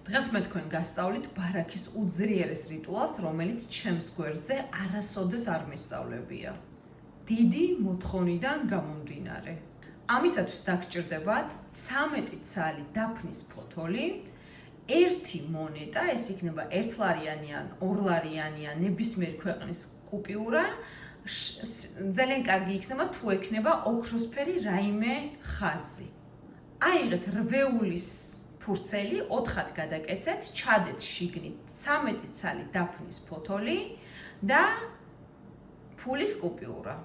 დღეს მე თქვენ გასწავლით ბარაქის უძლიერეს რიტუალს, რომელიც ჩემს გვერდზე არასოდეს არ მისწავლებია. დიდი მოთხოვნიდან გამომდინარე. ამისათვის დაგჭირდებათ 13 ცალი დაფნის ფოთოლი, ერთი მონეტა, ეს იქნება 1 ლარიანი ან 2 ლარიანი ან ნებისმიერი ქვეყნის კუპიურა, ძალიან კარგი იქნება თუ ექნება ოქროსფერი რაიმე ხაზი. აიღეთ რვეულის ფურცელი 4-ად გადაკეცეთ, ჩადეთ შიგნით 13 ცალი დაფნის ფოთოლი და ფულის კუპიურა.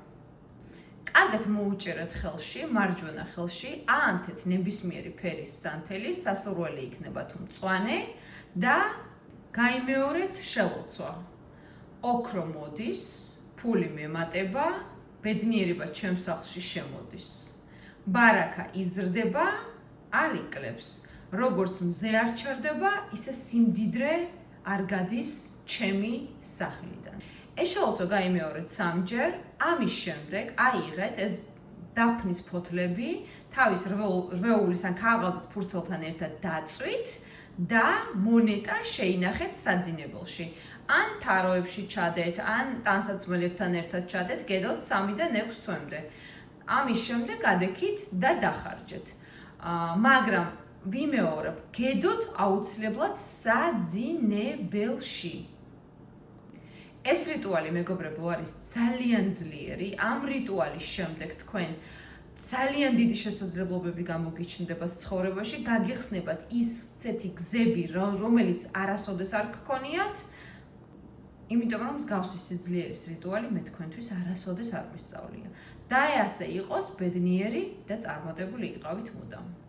კარგად მოუჭერეთ ხელში, მარჯვენა ხელში, აანთეთ ნებისმიერი ფერის სანთელი, სასურველი იქნება თუ მწვანე და გაიმეორეთ შელოცვა. ოქრო მოდის, ფული მემატება, ბედნიერება ჩემს სახლში შემოდის. ბარაქა იზრდება, არ იკლებს. როგორც მზე არ ჩერდება, ისე სიმდიდრე არ გადის ჩემი სახლიდან. ეშალოცვა გაიმეორეთ 3-ჯერ, ამის შემდეგ აიღეთ ეს დაფნის ფოთლები, თავის რვეულის ან ქაღალდის ფურცელთან ერთად დაწვით და მონეტა შეინახეთ საძინებელში. ან თაროებში ჩადეთ, ან ტანსაცმელებთან ერთად ჩადეთ, გედოთ 3-დან 6 თვემდე. ამის შემდეგ ადექით და დახარჯეთ. მაგრამ ვიმეორებ, გედოთ აუცილებლად საძინებელში. ეს რიტუალი, მეგობრებო, არის ძალიან ძლიერი. ამ რიტუალის შემდეგ თქვენ ძალიან დიდი შესაძლებლობები გამოგიჩნდებათ ცხოვრებაში, გაგიხსნებათ ისეთი გზები, რომელიც არასოდეს არ გქონიათ, იმიტომ რომ მსგავსი სიძლიერის რიტუალი მე თქვენთვის არასოდეს არ მისწავლია. და ასე იყოს, ბედნიერი და წარმატებული იყავით მუდამ.